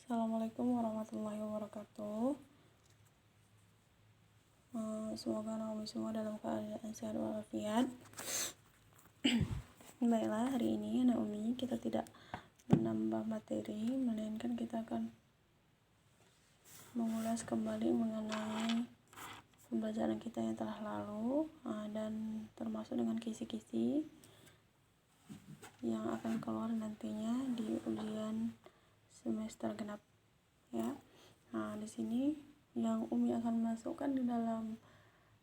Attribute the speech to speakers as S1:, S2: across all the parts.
S1: Assalamualaikum warahmatullahi wabarakatuh. Semoga Naomi semua dalam keadaan sehat walafiat. Baiklah, hari ini Naomi kita tidak menambah materi, melainkan kita akan mengulas kembali mengenai pembelajaran kita yang telah lalu, dan termasuk dengan kisi-kisi yang akan keluar nantinya di ujian semester genap, ya. Nah, di sini yang Umi akan masukkan di dalam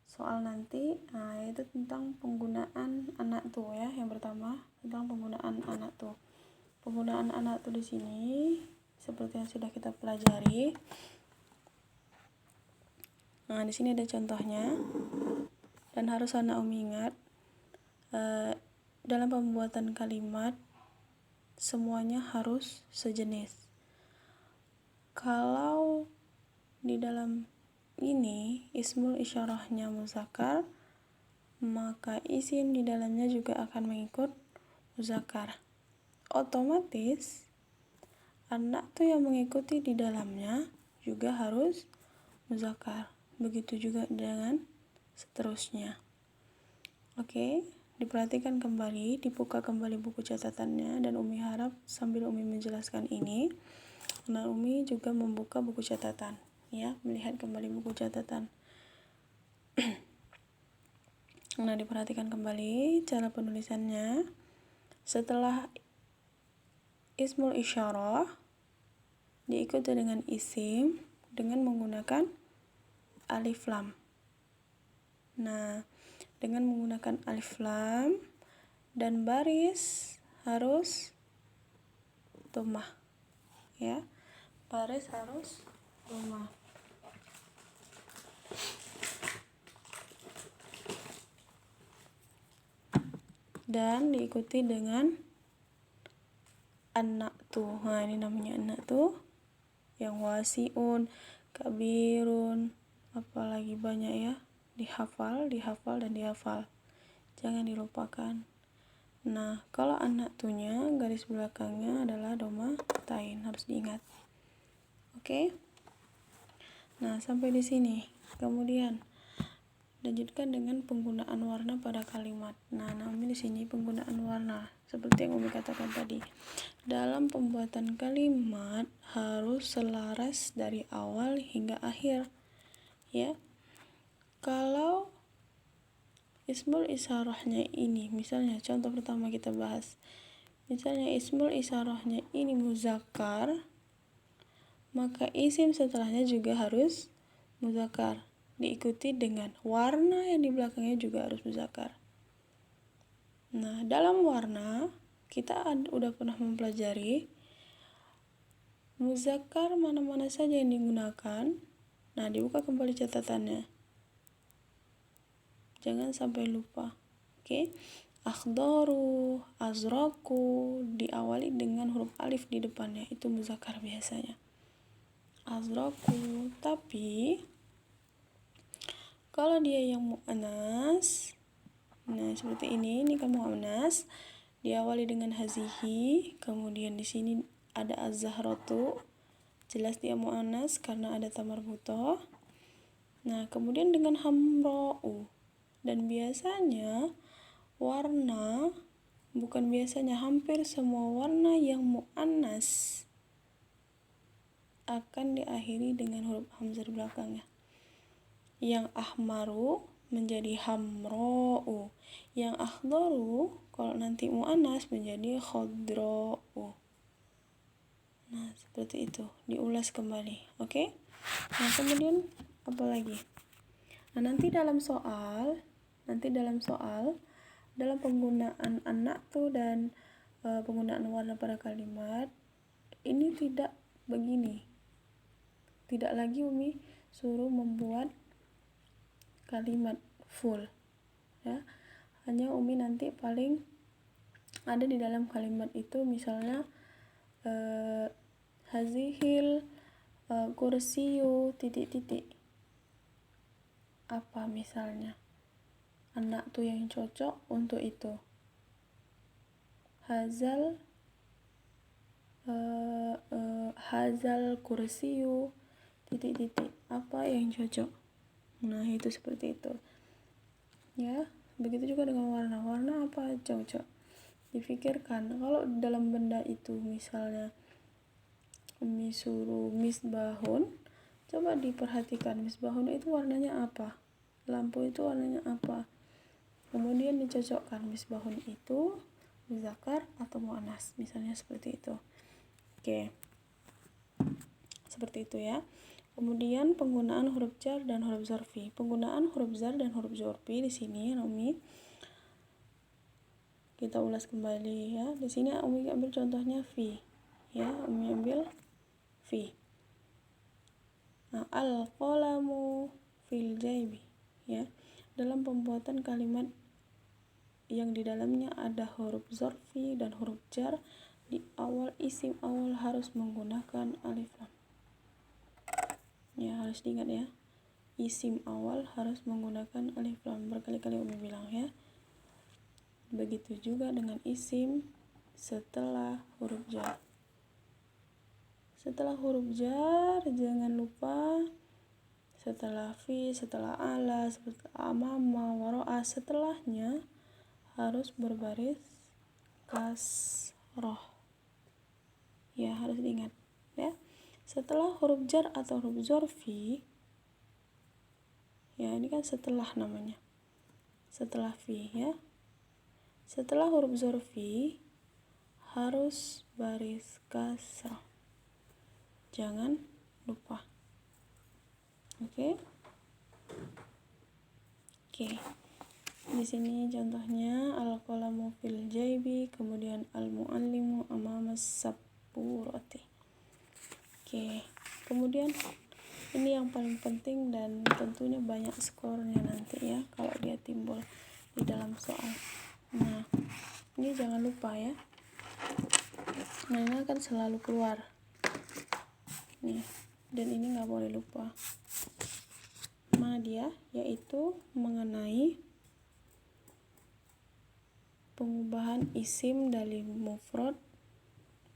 S1: soal nanti, yaitu tentang penggunaan anak tuh, ya. Yang pertama tentang penggunaan anak tuh. Penggunaan anak tuh di sini seperti yang sudah kita pelajari. Nah, di sini ada contohnya dan harus anak Umi ingat, dalam pembuatan kalimat semuanya harus sejenis. Kalau di dalam ini ismul isyarahnya muzakkar, maka isim di dalamnya juga akan mengikut muzakkar. Otomatis anak tuh yang mengikuti di dalamnya juga harus muzakkar. Begitu juga dengan seterusnya. Oke, diperhatikan kembali, dibuka kembali buku catatannya, dan Umi harap sambil Umi menjelaskan ini, nah Umi juga membuka buku catatan, ya, melihat kembali buku catatan. Nah, diperhatikan kembali cara penulisannya. Setelah ismul isyarah diikuti dengan isim dengan menggunakan alif lam. Nah, dengan menggunakan alif lam dan baris harus dhammah, ya. Baris harus dhammah. Dan diikuti dengan anak tuh. Nah, ini namanya anak tuh yang wasiun, kabirun, apalagi banyak, ya. Dihafal dan dihafal. Jangan dilupakan. Nah, kalau anak tuhnya garis belakangnya adalah dhamma tain, harus diingat. Oke. Nah, sampai di sini. Kemudian lanjutkan dengan penggunaan warna pada kalimat. Nah, Naomi di sini penggunaan warna seperti yang Umi katakan tadi. Dalam pembuatan kalimat harus selaras dari awal hingga akhir, ya. Kalau ismul isyarahnya ini, misalnya contoh pertama kita bahas, misalnya ismul isyarahnya ini muzakkar, maka isim setelahnya juga harus muzakkar, diikuti dengan warna yang di belakangnya juga harus muzakkar. Nah, dalam warna kita udah pernah mempelajari muzakkar mana-mana saja yang digunakan. Nah, dibuka kembali catatannya, jangan sampai lupa. Oke. Akhdaru, azraku diawali dengan huruf alif di depannya, itu muzakkar biasanya. Azraku. Tapi kalau dia yang muannas, nah seperti ini kan muannas, diawali dengan hazihi, kemudian di sini ada az-zahratu, jelas dia muannas karena ada ta marbutah. Nah, kemudian dengan hamra'u. Dan biasanya warna, bukan biasanya, hampir semua warna yang muannas akan diakhiri dengan huruf hamzah di belakangnya. Yang ahmaru menjadi hamra'u, yang akhdaru kalau nanti muannas menjadi khadra'u. Nah, seperti itu, diulas kembali. Oke? Nah, kemudian apa lagi? Nah, nanti dalam soal dalam penggunaan anak tuh dan penggunaan warna pada kalimat ini tidak begini. Tidak lagi Umi suruh membuat kalimat full, ya. Hanya Umi nanti paling ada di dalam kalimat itu misalnya hazihil kursiyu titik-titik. Apa misalnya? Anak tuh yang cocok untuk itu. hazal kursiyu titik-titik, apa yang cocok. Nah, itu seperti itu ya. Begitu juga dengan warna apa cocok, dipikirkan. Kalau dalam benda itu misalnya disuruh misbahun, coba diperhatikan misbahun itu warnanya apa, lampu itu warnanya apa, kemudian dicocokkan misbahun itu muzakkar atau muannas, misalnya seperti itu. Oke, seperti itu ya. Kemudian penggunaan huruf jar dan huruf zarfi. Penggunaan huruf jar dan huruf zarfi di sini Umi kita ulas kembali ya. Di sini Umi ambil contohnya fi ya, Umi ambil fi. Nah, al-qalamu fil jaibi ya. Dalam pembuatan kalimat yang di dalamnya ada huruf zarfi dan huruf jar, di awal isim awal harus menggunakan alif lam. Ya, harus diingat ya. Isim awal harus menggunakan alif lam. Berkali-kali Umi bilang ya. Begitu juga dengan isim setelah huruf jar. Setelah huruf jar jangan lupa setelah fi, setelah ala, setelah amama, waro'a, setelahnya harus berbaris kasroh ya, harus diingat ya. Setelah huruf jar atau huruf zarfi ya, ini kan setelah namanya, setelah fi ya. Setelah huruf zarfi harus baris kasroh, jangan lupa. Oke. Di sini contohnya al-qalamu fil jaibi, kemudian al-muallimu amama sapurati. Kemudian ini yang paling penting dan tentunya banyak skornya nanti ya kalau dia timbul di dalam soal. Nah, ini jangan lupa ya. Nah, ini akan selalu keluar. Nih, dan ini nggak boleh lupa. Mana dia? Yaitu mengenai pengubahan isim dari mufrad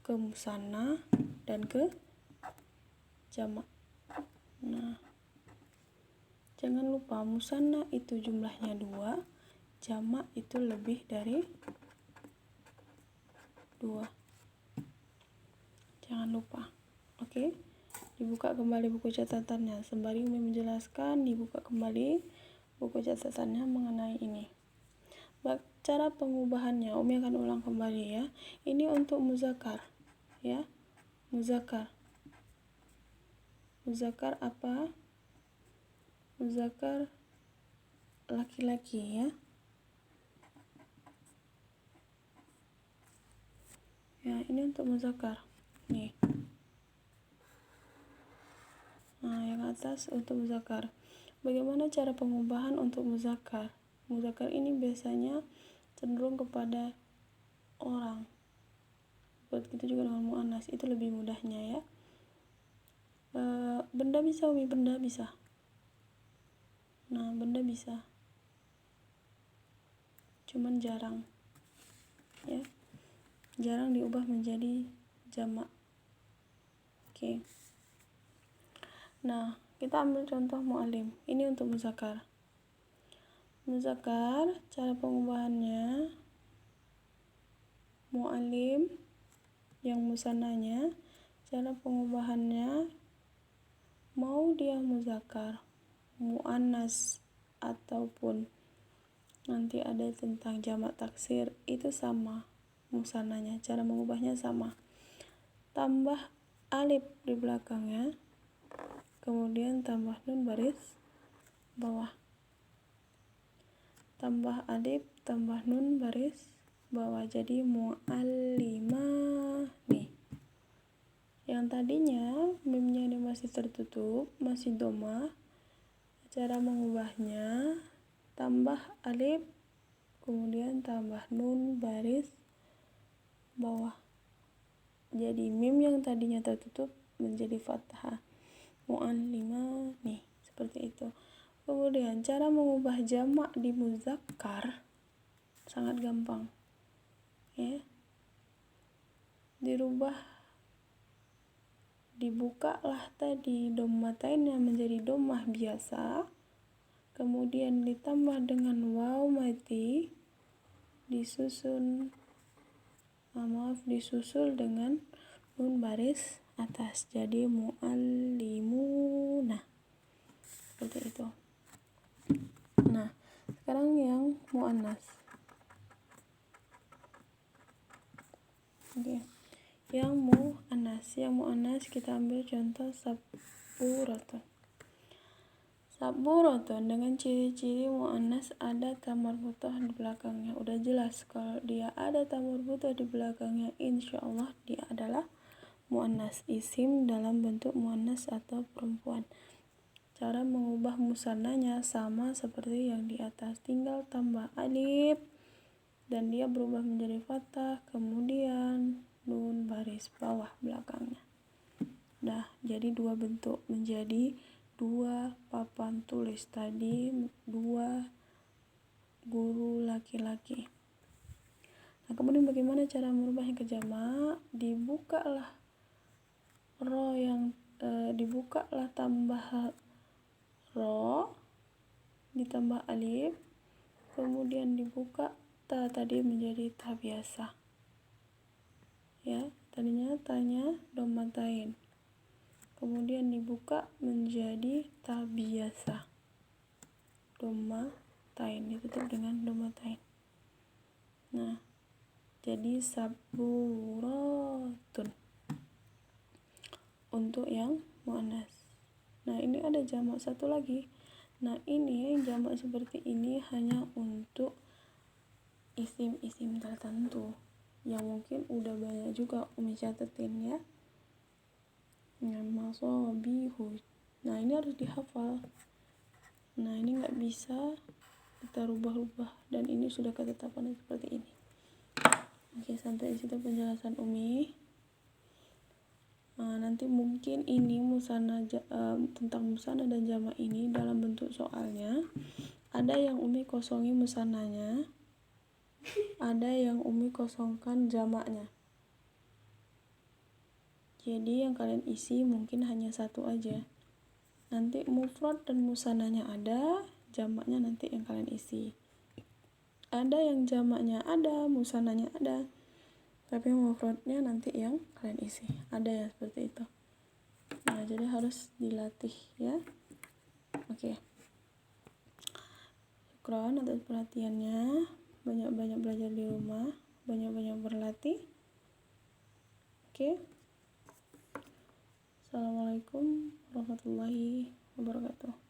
S1: ke musanna dan ke jamak. Nah, jangan lupa musanna itu jumlahnya 2, jamak itu lebih dari 2. Jangan lupa. Oke. Dibuka kembali buku catatannya. Sembari Umi menjelaskan, dibuka kembali buku catatannya mengenai ini. Cara pengubahannya Umi akan ulang kembali ya. Ini untuk muzakkar ya. Muzakkar apa? Muzakkar laki-laki ya. Ya, ini untuk muzakkar. Nih. Nah, yang atas untuk muzakkar. Bagaimana cara pengubahan untuk muzakkar? Muzakkar ini biasanya cenderung kepada orang. Begitu juga dengan muannas, itu lebih mudahnya ya. Benda bisa Umi, benda bisa. Nah, benda bisa. Cuman jarang. Ya. Jarang diubah menjadi jamak. Oke. Nah, kita ambil contoh mu'alim. Ini untuk muzakkar. Muzakkar, cara pengubahannya mu'alim yang musannanya, cara pengubahannya mau dia muzakkar, muannas ataupun nanti ada tentang jamak taksir, itu sama musannanya, cara mengubahnya sama. Tambah alif di belakangnya, kemudian tambah nun baris bawah. Tambah alif, tambah nun baris bawah, jadi mu'allimah nih. Yang tadinya mimnya ini masih tertutup, masih dhamma, cara mengubahnya tambah alif, kemudian tambah nun baris bawah. Jadi mim yang tadinya tertutup menjadi fathah. Mu'allimah nih, seperti itu. Kemudian cara mengubah jamak di muzakkar sangat gampang. Ya. Dirubah dibukalah tadi dommatainnya menjadi dommah biasa, kemudian ditambah dengan waw mati, disusul dengan nun baris atas, jadi muallimuna, seperti itu. Nah, sekarang yang muannas. Oke. Yang muannas kita ambil contoh saburatun. Saburatun dengan ciri-ciri muannas ada ta marbutah di belakangnya. Udah jelas kalau dia ada ta marbutah di belakangnya, insya Allah dia adalah muannas, isim dalam bentuk muannas atau perempuan. Cara mengubah musannanya sama seperti yang di atas, tinggal tambah alif dan dia berubah menjadi fathah, kemudian nun baris bawah belakangnya. Nah, jadi dua bentuk, menjadi dua papan tulis tadi, dua guru laki-laki. Nah, kemudian bagaimana cara merubahnya ke jamak? Dibukalah dibukalah tambah ro, ditambah alif, kemudian dibuka ta tadi menjadi ta biasa. Ya, tadinya tanya dommatain. Kemudian dibuka menjadi ta biasa. Dommatain ditutup dengan dommatain. Nah, jadi saburatun untuk yang muannas. Nah, ini ada jamak satu lagi. Nah, ini jamak seperti ini hanya untuk isim-isim tertentu yang mungkin udah banyak juga Umi catetin ya. Masobihu. Nah, ini harus dihafal. Nah, ini nggak bisa kita rubah-rubah dan ini sudah ketetapan seperti ini. Oke, sampai di situ penjelasan Umi. Nanti mungkin ini tentang musanna dan jamak ini dalam bentuk soalnya. Ada yang Umi kosongi musannanya, ada yang Umi kosongkan jamaknya. Jadi yang kalian isi mungkin hanya satu aja. Nanti mufrad dan musannanya ada, jamaknya nanti yang kalian isi. Ada yang jamaknya ada, musannanya ada, tapi mufradnya nanti yang kalian isi. Ada ya seperti itu. Nah, jadi harus dilatih ya. Oke. Syukron atas perhatiannya. Banyak-banyak belajar di rumah, banyak-banyak berlatih. Oke. Assalamualaikum warahmatullahi wabarakatuh.